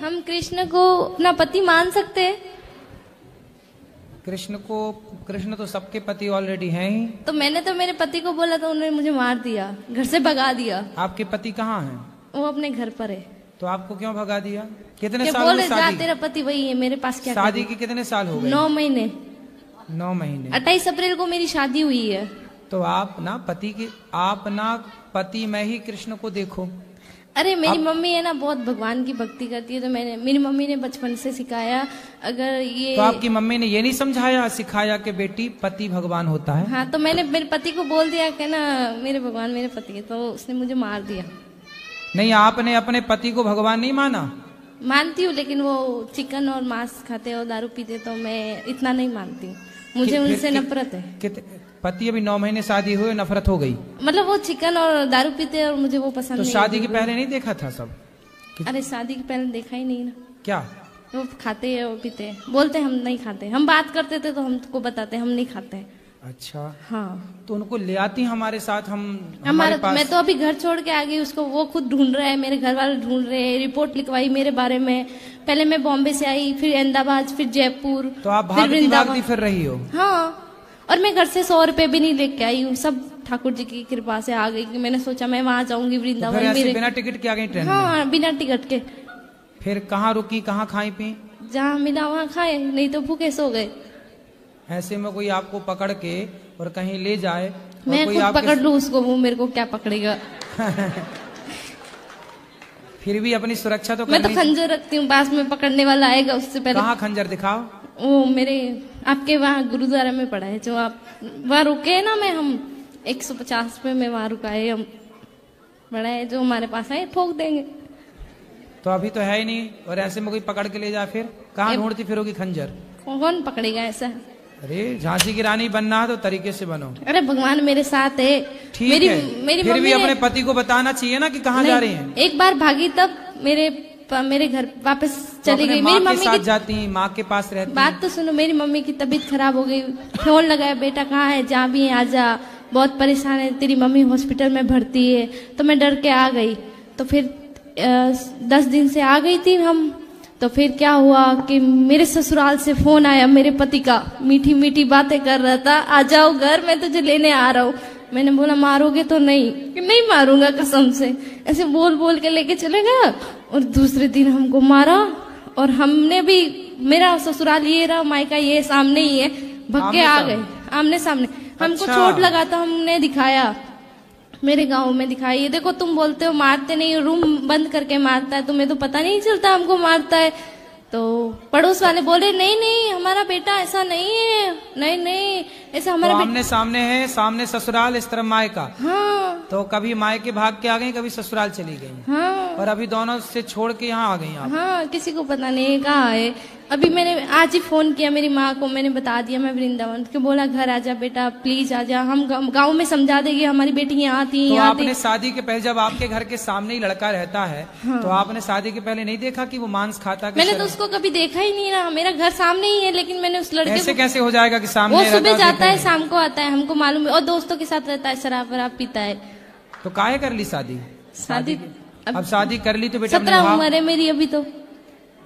हम कृष्ण को अपना पति मान सकते हैं? कृष्ण तो सबके पति ऑलरेडी हैं ही। तो मैंने तो मेरे पति को बोला तो उन्होंने मुझे मार दिया, घर से भगा दिया। आपके पति कहाँ हैं? वो अपने घर पर है। तो आपको क्यों भगा दिया? कितने क्या साल बोल हुए रहे, शादी? जा तेरा पति वही है, मेरे पास क्या शादी के कितने साल हो गए? 9 महीने। 9 महीने। 28 अप्रैल को मेरी शादी हुई है। तो आप ना पति में ही कृष्ण को देखो। अरे मेरी मम्मी है ना, बहुत भगवान की भक्ति करती है, तो मेरी मम्मी ने बचपन से सिखाया। अगर ये तो आपकी मम्मी ने ये नहीं समझाया, सिखाया कि बेटी पति भगवान होता है? हाँ, तो मैंने मेरे पति को बोल दिया कि ना मेरे भगवान मेरे पति है, तो उसने मुझे मार दिया। नहीं, आपने अपने पति को भगवान नहीं माना? मानती हूँ, लेकिन वो चिकन और मांस खाते और दारू पीते, तो मैं इतना नहीं मानती हूँ। मुझे उनसे नफरत है। पति अभी 9 महीने शादी हुए, नफरत हो गई? मतलब वो चिकन और दारू पीते और मुझे वो पसंद तो नहीं। शादी के पहले नहीं देखा था सब? अरे शादी के पहले देखा ही नहीं ना। क्या वो खाते हैं और पीते हैं, बोलते हम नहीं खाते। हम बात करते थे तो हमको बताते हम नहीं खाते। अच्छा, हाँ। तो उनको ले आती हमारे साथ, हमारे पास। मैं तो अभी घर छोड़ के आ गई उसको, वो खुद ढूंढ रहा है, मेरे घर वाले ढूंढ रहे हैं। रिपोर्ट लिखवाई मेरे बारे में। पहले मैं बॉम्बे से आई, फिर अहमदाबाद, फिर जयपुर। तो आप भागती फिर रही हो? हाँ, और मैं घर से 100 रुपए भी नहीं लेके आई हूँ, सब ठाकुर जी की कृपा से आ गई कि मैंने सोचा मैं वहां जाऊंगी वृंदावन। तो बिना टिकट के आ गई ट्रेन में? हाँ, बिना टिकट के। फिर कहाँ रुकी, कहाँ खाई पी? जहाँ मिला वहाँ खाए, नहीं तो भूखे सो गए। ऐसे में कोई आपको पकड़ के और कहीं ले जाए, मैं कोई खुद पकड़ लूँ उसको, वो मेरे को क्या पकड़ेगा? फिर भी अपनी सुरक्षा तो मैं तो खंजर रखती हूँ, पास में पकड़ने वाला आएगा उससे पहले। कहाँ खंजर दिखाओ? वो मेरे आपके वहाँ गुरुद्वारा में पड़ा है, जो आप वहाँ रुके है ना, हम 150 पे में वहाँ रुकाए, हम बड़ा है जो हमारे पास है, ठोक देंगे। तो अभी तो है ही नहीं, और ऐसे में कोई पकड़ के ले जाए फिर कहाँ ढूंढती फिरोगी खंजर? कौन पकड़ेगा ऐसा? अरे झांसी की रानी बनना है तो तरीके से बनो। अरे भगवान मेरे साथ है। ठीक है, मेरी फिर भी अपने पति को बताना चाहिए ना कि कहाँ जा रही हैं। एक बार भागी तब मेरे घर वापस चली गई। मेरी मम्मी के साथ जाती, माँ के पास रहती। बात तो सुनो, मेरी मम्मी की तबीयत खराब हो गई, फोन लगाया, बेटा कहाँ है, जहाँ भी है आजा, बहुत परेशान है, तेरी मम्मी हॉस्पिटल में भर्ती है। तो मैं डर के आ गई। तो फिर 10 दिन से आ गई थी हम। तो फिर क्या हुआ कि मेरे ससुराल से फोन आया मेरे पति का, मीठी मीठी बातें कर रहा था, आ जाओ घर, मैं तुझे लेने आ रहा हूँ। मैंने बोला मारोगे तो? नहीं मारूंगा कसम से। ऐसे बोल बोल के लेके चले गया, और दूसरे दिन हमको मारा। और हमने भी, मेरा ससुराल ये रहा, मायका ये सामने ही है, भग के आ गए आमने सामने। हमको चोट लगा था, हमने दिखाया, मेरे गांव में दिखाई। ये देखो, तुम बोलते हो मारते नहीं, रूम बंद करके मारता है, तुम्हें तो पता नहीं चलता हमको मारता है। तो पड़ोस वाले बोले नहीं हमारा बेटा ऐसा नहीं है, नहीं ऐसा हमारा तो आमने सामने है, सामने ससुराल, इस तरफ मायका। हाँ। तो कभी मायके भाग के आ गई, कभी ससुराल चली गई। हाँ। और अभी दोनों से छोड़ के यहाँ आ गई आप? हाँ, किसी को पता नहीं कहाँ है। अभी मैंने आज ही फोन किया मेरी माँ को, मैंने बता दिया मैं वृंदावन के, बोला घर आजा बेटा प्लीज आजा, हम गाँव में समझा देंगे, हमारी बेटी यहाँ थी। तो आपने शादी के पहले, जब आपके घर के सामने ही लड़का रहता है, तो आपने शादी के पहले नहीं देखा कि वो मांस खाता? मैंने तो उसको कभी देखा ही नहीं ना, मेरा घर सामने ही है, लेकिन मैंने उस लड़के ऐसे कैसे हो जाएगा कि सामने? वो सुबह जाता है, शाम को आता है, हमको मालूम है, और दोस्तों के साथ रहता है, शराब वराब पीता है। तो काहे कर ली शादी? अब शादी कर ली तो बेटा 17 उम्र है मेरी अभी। तो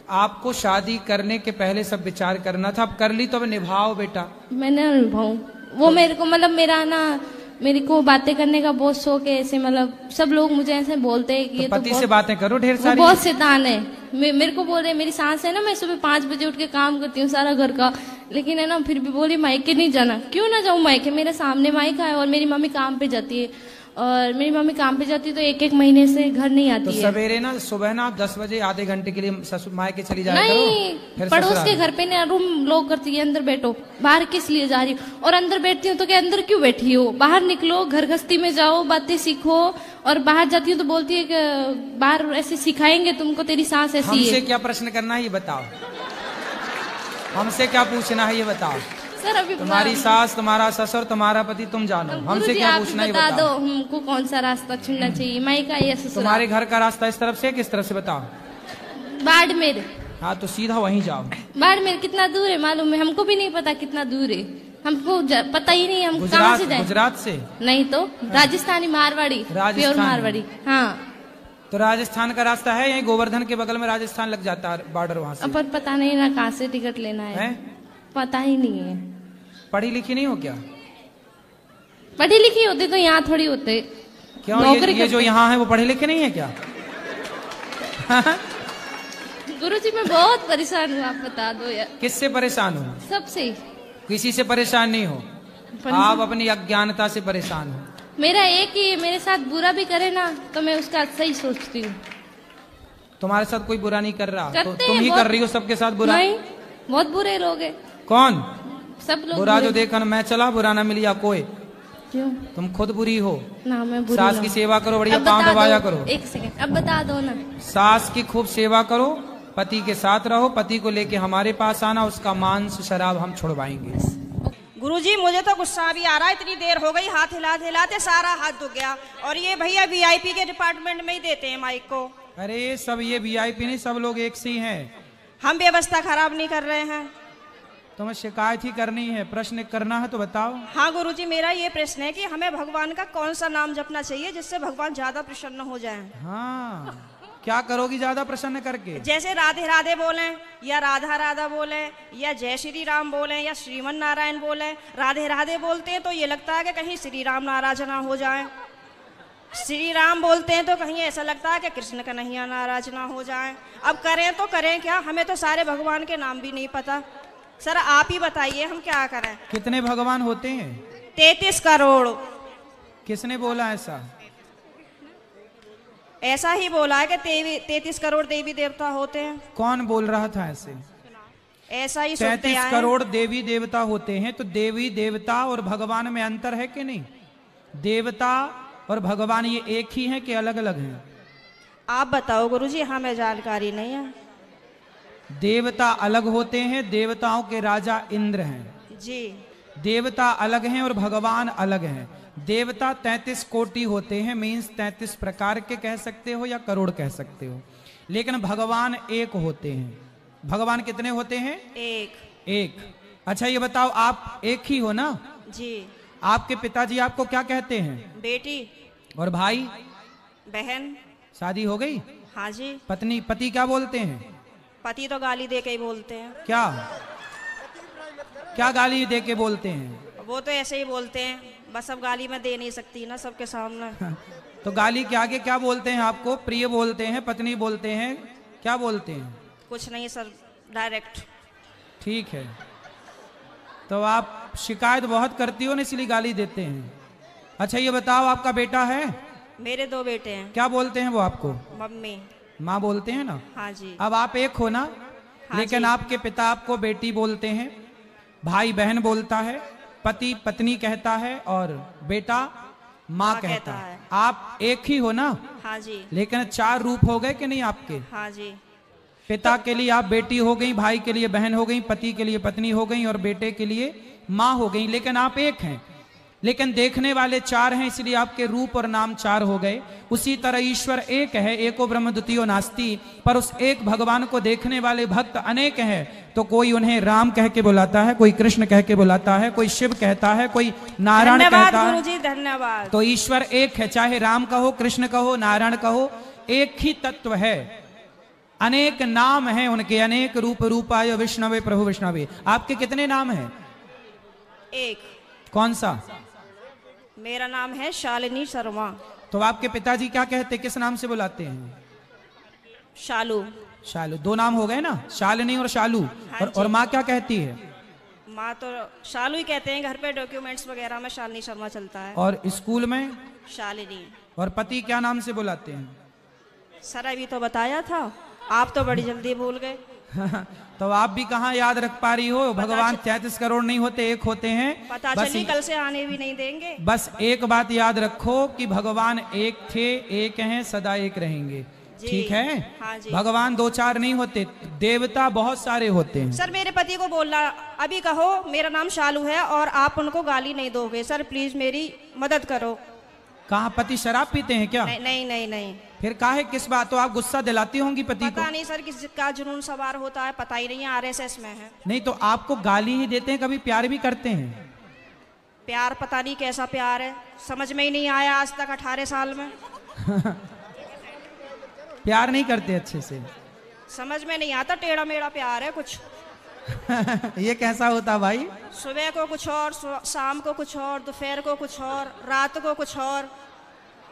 आपको शादी करने के पहले सब विचार करना था, अब कर ली तो अब निभाओ बेटा। मैंने निभाऊं, वो मेरे को मतलब मेरे को बातें करने का बहुत शौक है। ऐसे मतलब सब लोग मुझे ऐसे बोलते हैं कि तो ये पति तो से बातें करो ढेर सारी। बहुत शैतान है। मेरे को बोल रहे, मेरी सास है ना, मैं सुबह 5 बजे उठ के काम करती हूँ सारा घर का, लेकिन है ना फिर भी बोली मायके नहीं जाना। क्यों ना जाऊँ मायके? मेरे सामने मायका है, और मेरी मम्मी काम पे जाती है, और मेरी मम्मी काम पे जाती है तो 1-1 महीने से घर नहीं आती है। सवेरे ना, सुबह ना आप 10 बजे आधे घंटे के लिए ससुर मायके चली जाया नहीं, पड़ोस के घर पे ना रूम लॉक करती है, अंदर बैठो, बाहर किस लिए जा रही हो? और अंदर बैठती हूँ तो क्या अंदर क्यों बैठी हो? बाहर निकलो, घर गृहस्थी में जाओ, बातें सीखो। और बाहर जाती हूँ तो बोलती है कि बाहर ऐसे सिखाएंगे तुमको, तेरी सास ऐसी है। हमसे क्या प्रश्न करना है ये बताओ, हमसे क्या पूछना है ये बताओ। सर अभी तुम्हारी सास, तुम्हारा ससुर, तुम्हारा पति, तुम जानो, हमसे क्या पूछना है बता दो, हमको कौन सा रास्ता चुनना चाहिए, मायका या ससुराल? तुम्हारे घर का रास्ता इस तरफ से, किस तरफ से बताओ? बाड़मेर। हाँ, तो सीधा वहीं जाओ। बाड़मेर कितना दूर है मालूम है? हमको भी नहीं पता कितना दूर है, हमको पता ही नहीं, हम कहाँ से जाए? गुजरात से? नहीं तो राजस्थानी, मारवाड़ी, प्योर मारवाड़ी। हाँ, तो राजस्थान का रास्ता है, यही गोवर्धन के बगल में राजस्थान लग जाता है बॉर्डर, वहां से। पर पता नहीं ना कहाँ से टिकट लेना है, पता ही नहीं है। पढ़ी लिखी नहीं हो क्या? पढ़ी लिखी होती तो यहाँ थोड़ी होते। क्यों? ये जो यहाँ है वो पढ़े लिखे नहीं है क्या? गुरुजी मैं बहुत परेशान हूँ, आप बता दो यार। किससे परेशान हो? सबसे। किसी से परेशान नहीं हो, आप अपनी अज्ञानता से परेशान हो। मेरा एक ही, मेरे साथ बुरा भी करे ना तो मैं उसका अच्छा ही सोचती हूँ। तुम्हारे साथ कोई बुरा नहीं कर रहा, तो तुम ही बहुत... कर रही हो सबके साथ बुरा। नहीं, बहुत बुरे लोग हैं। कौन? सब लोग बुरा जो देखा मैं चला, बुरा ना मिली आपको। क्यों? तुम खुद बुरी हो ना, मैं बुरी। सास की सेवा करो, बढ़िया पाँव दबाया करो। एक सेकंड, अब बता दो ना। सास की खूब सेवा करो, पति के साथ रहो, पति को लेके हमारे पास आना, उसका मांस शराब हम छुड़वाएंगे। गुरुजी मुझे तो गुस्सा भी आ रहा है, इतनी देर हो गई, हाथ हिलाते हिलाते सारा हाथ दुख गया। और ये भैया वीआईपी के डिपार्टमेंट में ही देते हैं माइक को। अरे सब ये वीआईपी नहीं, सब लोग एक से ही हैं। हम व्यवस्था खराब नहीं कर रहे हैं। तुम्हें शिकायत ही करनी है, प्रश्न करना है तो बताओ। हाँ गुरुजी, मेरा ये प्रश्न है कि हमें भगवान का कौन सा नाम जपना चाहिए जिससे भगवान ज्यादा प्रसन्न हो जाएं? हाँ, क्या करोगी ज्यादा प्रसन्न करके? जैसे राधे राधे बोले, या राधा राधा बोले, या जय श्री राम बोले, या श्रीमन नारायण बोले। राधे राधे बोलते हैं तो ये लगता है कि कहीं श्री राम नाराज ना हो जाए। श्री राम बोलते हैं तो कहीं ऐसा लगता है कि कृष्ण कन्हैया नाराज ना हो जाए। अब करें तो करें क्या, हमें तो सारे भगवान के नाम भी नहीं पता। सर आप ही बताइए हम क्या करें। कितने भगवान होते हैं? 33 करोड़। किसने बोला ऐसा? ऐसा ही बोला है कि 33 करोड़ देवी देवता होते हैं। कौन बोल रहा था ऐसे? ऐसा ही 33 करोड़ देवी देवता होते हैं, तो देवी देवता और भगवान में अंतर है कि नहीं? देवता और भगवान ये एक ही है कि अलग अलग हैं? आप बताओ गुरुजी, हमें जानकारी नहीं है। देवता अलग होते हैं, देवताओं के राजा इंद्र हैं जी। देवता अलग हैं और भगवान अलग हैं। देवता 33 कोटि होते हैं, मीन्स 33 प्रकार के कह सकते हो या करोड़ कह सकते हो, लेकिन भगवान एक होते हैं। भगवान कितने होते हैं? एक। अच्छा ये बताओ, आप एक ही हो ना? जी। आपके पिताजी आपको क्या कहते हैं? बेटी। और भाई? बहन। शादी हो गई? हाँ जी। पति क्या बोलते हैं? पति तो गाली दे के ही बोलते हैं। क्या गाली दे के बोलते हैं? वो तो ऐसे ही बोलते हैं, बस अब गाली मैं दे नहीं सकती ना सबके सामने। तो गाली के आगे क्या बोलते हैं आपको? प्रिय बोलते हैं, पत्नी बोलते हैं, क्या बोलते हैं? कुछ नहीं सर, डायरेक्ट। ठीक है, तो आप शिकायत बहुत करती हो ना, इसलिए गाली देते हैं। अच्छा ये बताओ, आपका बेटा है? मेरे 2 बेटे हैं। क्या बोलते हैं वो आपको? मम्मी। माँ बोलते हैं ना? हाँ जी। अब आप एक हो ना? हाँ लेकिन जी। आपके पिता आपको बेटी बोलते हैं, भाई बहन बोलता है, पति पत्नी कहता है और बेटा माँ कहता है। आप एक ही हो ना? हाँ जी। लेकिन 4 रूप हो गए कि नहीं आपके? हाँ जी। पिता के लिए आप बेटी हो गई, भाई के लिए बहन हो गई, पति के लिए पत्नी हो गई और बेटे के लिए माँ हो गई, लेकिन आप एक हैं। लेकिन देखने वाले 4 हैं, इसलिए आपके रूप और नाम 4 हो गए। उसी तरह ईश्वर एक है, एको ब्रह्म द्वितीयो नास्ति, पर उस एक भगवान को देखने वाले भक्त अनेक हैं। तो कोई उन्हें राम कह के बुलाता है, कोई कृष्ण कह के बुलाता है, कोई शिव कहता है, कोई नारायण कहता है। गुरुजी धन्यवाद। तो ईश्वर एक है, चाहे राम कहो, कृष्ण कहो, नारायण कहो, एक ही तत्व है। अनेक नाम हैं उनके, अनेक रूप रूपाय विष्णवे प्रभु विष्णवे। आपके कितने नाम हैं? एक। कौन सा? मेरा नाम है शालिनी शर्मा। तो आपके पिताजी क्या कहते, किस नाम से बुलाते हैं? शालू। शालू। 2 नाम हो गए ना, शालिनी और शालू। हाँ और माँ क्या कहती है? माँ तो शालू ही कहते हैं, घर पे डॉक्यूमेंट्स वगैरह में शालिनी शर्मा चलता है। और स्कूल में? शालिनी। और पति क्या नाम से बुलाते हैं? सर अभी तो बताया था, आप तो बड़ी जल्दी भूल गए। तो आप भी कहाँ याद रख पा रही हो? भगवान 33 करोड़ नहीं होते, एक होते हैं। पता चली कल से आने भी नहीं देंगे। बस एक बात याद रखो कि भगवान एक थे, एक हैं, सदा एक रहेंगे। ठीक है? हाँ जी। भगवान 2-4 नहीं होते, देवता बहुत सारे होते हैं। सर मेरे पति को बोलना, अभी कहो मेरा नाम शालू है और आप उनको गाली नहीं दोगे। सर प्लीज मेरी मदद करो। कहाँ पति शराब पीते हैं क्या? नहीं नहीं नहीं नहीं। फिर काहे, किस बात? तो आप गुस्सा दिलाती होंगी पति को? पता नहीं सर किसका जुनून सवार होता है, पता ही नहीं है, RSS में है। नहीं तो आपको गाली ही देते हैं, कभी प्यार भी करते हैं? प्यार पता नहीं कैसा प्यार है, समझ में ही नहीं आया आज तक 18 साल में। प्यार नहीं करते अच्छे से? समझ में नहीं आता, टेढ़ा मेढ़ा प्यार है कुछ। ये कैसा होता भाई? सुबह को कुछ और, शाम को कुछ और, दोपहर को कुछ और, रात को कुछ और,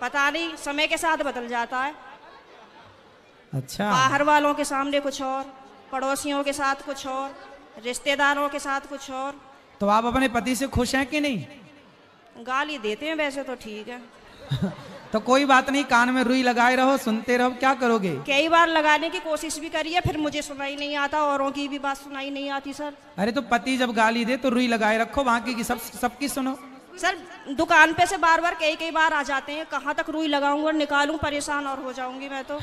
पता नहीं, समय के साथ बदल जाता है। अच्छा। बाहर वालों के सामने कुछ और, पड़ोसियों के साथ कुछ और, रिश्तेदारों के साथ कुछ और। तो आप अपने पति से खुश हैं कि नहीं? गाली देते हैं वैसे तो ठीक है। तो कोई बात नहीं, कान में रुई लगाए रहो, सुनते रहो, क्या करोगे? कई बार लगाने की कोशिश भी करी है, फिर मुझे सुनाई नहीं आता, औरों की भी बात सुनाई नहीं आती सर। अरे तो पति जब गाली दे तो रुई लगाए रखो, बाकी की सबकी सुनो। सर दुकान पे से बार बार कई बार आ जाते हैं, कहाँ तक रुई लगाऊंगा और निकालूं, परेशान और हो जाऊंगी मैं तो।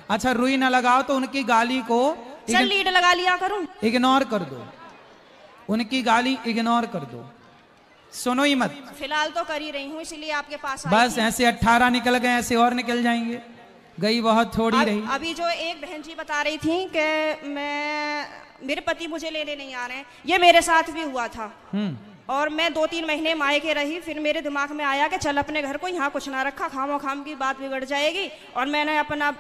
अच्छा, रुई ना लगाओ तो उनकी गाली को सर लीड लगा लिया करूं, इग्नोर कर दो, उनकी गाली इग्नोर कर दो, सुनो ही मत। फिलहाल तो कर ही रही हूँ, इसलिए आपके पास आई बस थी। ऐसे 18 निकल गए, ऐसे और निकल जाएंगे, गई बहुत थोड़ी रही। अभी जो एक बहन जी बता रही थी कि मेरे पति मुझे लेने नहीं आ रहे हैं, ये मेरे साथ भी हुआ था। और मैं 2-3 महीने मायके रही, फिर मेरे दिमाग में आया कि चल अपने घर को, यहाँ कुछ ना रखा, खामो खाम की बात बिगड़ जाएगी। और मैंने अपना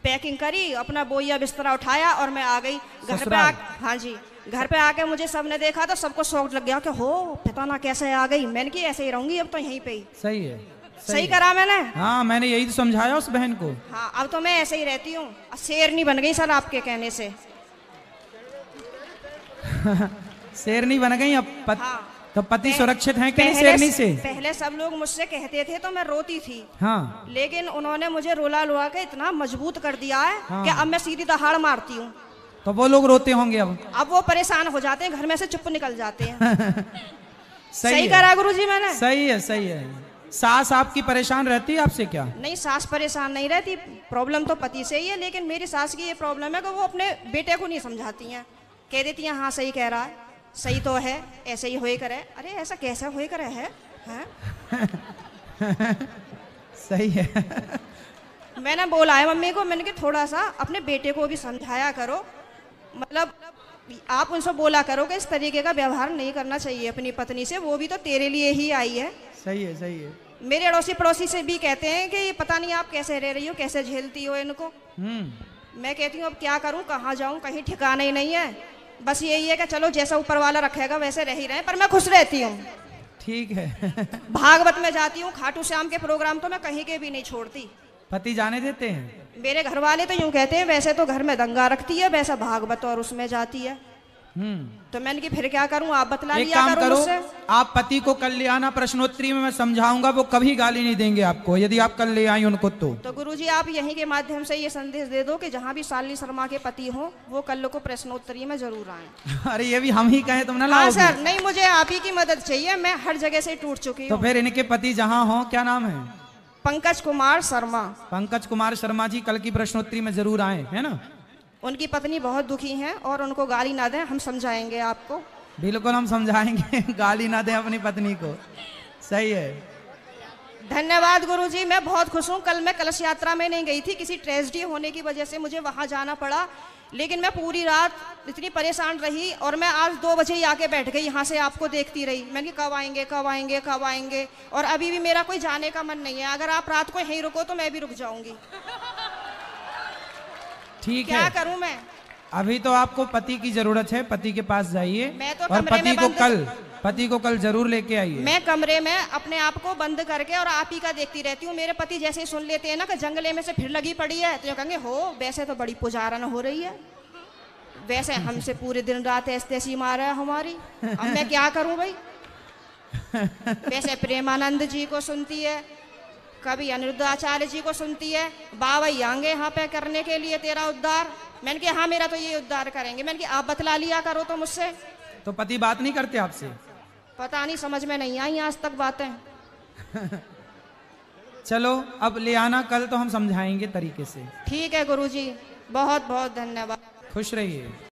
पैकिंग करी, अपना बोइया बिस्तरा उठाया और मैं आ गई घर पे। हाँ जी, घर पे आके मुझे सबने देखा तो सबको शौक लग गया कि हो पता ना कैसे आ गई। मैंने कि ऐसे ही रहूंगी अब तो यहीं पे ही। सही है, सही करा मैंने। हाँ, मैंने यही तो समझाया उस बहन को। हाँ, अब तो मैं ऐसे ही रहती हूँ, शेरनी बन गई सर आपके कहने से। शेरनी बन गई अब हाँ। तो पति सुरक्षित है कि नहीं शेरनी से? पहले सब लोग मुझसे कहते थे तो मैं रोती थी। हाँ। लेकिन उन्होंने मुझे रुला लुआ के इतना मजबूत कर दिया है हाँ। कि अब मैं सीधी दहाड़ मारती हूँ। तो वो लोग रोते होंगे अब वो परेशान हो जाते हैं, घर में से चुप निकल जाते हैं। सही करा गुरुजी मैंने। सही है, सही है। सास आपकी परेशान रहती है आपसे क्या? नहीं, सास परेशान नहीं रहती, प्रॉब्लम तो पति से ही है। लेकिन मेरी सास की ये प्रॉब्लम है कि वो अपने बेटे को नहीं समझाती हैं, कह देती हैं हाँ सही कह रहा है, सही तो है, ऐसे ही होए करे। अरे ऐसा कैसा होए करे है? सही है। मैंने बोला है मम्मी को, मैंने कि थोड़ा सा अपने बेटे को भी समझाया करो, मतलब आप उनसे बोला करो कि इस तरीके का व्यवहार नहीं करना चाहिए अपनी पत्नी से, वो भी तो तेरे लिए ही आई है। सही है, सही है। मेरे अड़ोसी पड़ोसी से भी कहते हैं कि पता नहीं आप कैसे रह रही हो, कैसे झेलती हो इनको। मैं कहती हूँ अब क्या करूँ, कहाँ जाऊँ, कहीं ठिकाना ही नहीं है। बस यही है कि चलो जैसा ऊपर वाला रखेगा वैसे रह ही रहे, पर मैं खुश रहती हूँ। ठीक है। भागवत में जाती हूँ, खाटू श्याम के प्रोग्राम तो मैं कहीं के भी नहीं छोड़ती। पति जाने देते हैं? मेरे घर वाले तो यूं कहते हैं वैसे तो घर में दंगा रखती है, वैसा भागवत और उसमें जाती है। तो मैंने कि फिर क्या करूं, आप बतला लिया करो मुझसे। आप पति को कल ले आना, प्रश्नोत्तरी में मैं समझाऊंगा, वो कभी गाली नहीं देंगे आपको यदि आप कल ले आई उनको। तो गुरुजी आप यहीं के माध्यम से ये संदेश दे दो कि जहाँ भी शालिनी शर्मा के पति हो वो कल को प्रश्नोत्तरी में जरूर आए। अरे ये भी हम ही कहें तुम ना लाओगे? हाँ सर, नहीं मुझे आप ही की मदद चाहिए, मैं हर जगह से टूट चुकी हूँ। तो फिर इनके पति जहाँ हो, क्या नाम है? पंकज कुमार शर्मा। पंकज कुमार शर्मा जी कल की प्रश्नोत्तरी में जरूर आए, है ना? उनकी पत्नी बहुत दुखी हैं और उनको गाली ना दें, हम समझाएंगे आपको। बिल्कुल हम समझाएंगे, गाली ना दें अपनी पत्नी को। सही है। धन्यवाद गुरुजी, मैं बहुत खुश हूँ। कल मैं कलश यात्रा में नहीं गई थी, किसी ट्रेजेडी होने की वजह से मुझे वहाँ जाना पड़ा। लेकिन मैं पूरी रात इतनी परेशान रही और मैं आज 2 बजे ही आके बैठ गई, यहाँ से आपको देखती रही। मैंने कहा कब आएंगे कब आएंगे कब आएंगे, और अभी भी मेरा कोई जाने का मन नहीं है। अगर आप रात को यहीं रुको तो मैं भी रुक जाऊंगी। ठीक है, क्या करूं मैं? अभी तो आपको पति की जरूरत है, पति के पास जाइए और पति को कल जरूर लेके आइए। मैं कमरे में अपने आप को बंद करके और आप ही का देखती रहती हूँ। मेरे पति जैसे ही सुन लेते हैं ना कि जंगले में से फिर लगी पड़ी है, तो कहेंगे हो वैसे तो बड़ी पुजारन हो रही है, वैसे हमसे पूरे दिन रात ऐसी मार है हमारी। अब मैं क्या करूं भाई? वैसे प्रेमानंद जी को सुनती है, कभी अनिरुद्धाचार्य जी को सुनती है, बाबा आएंगे यहाँ पे करने के लिए तेरा उद्धार। मैंने कहा हाँ मेरा तो ये उद्धार करेंगे। मैंने कहा आप बतला लिया करो तो मुझसे। तो पति बात नहीं करते आपसे? पता नहीं, समझ में नहीं आई आज तक बातें। चलो अब ले आना कल, तो हम समझाएंगे तरीके से। ठीक है गुरुजी, बहुत बहुत धन्यवाद। खुश रहिए।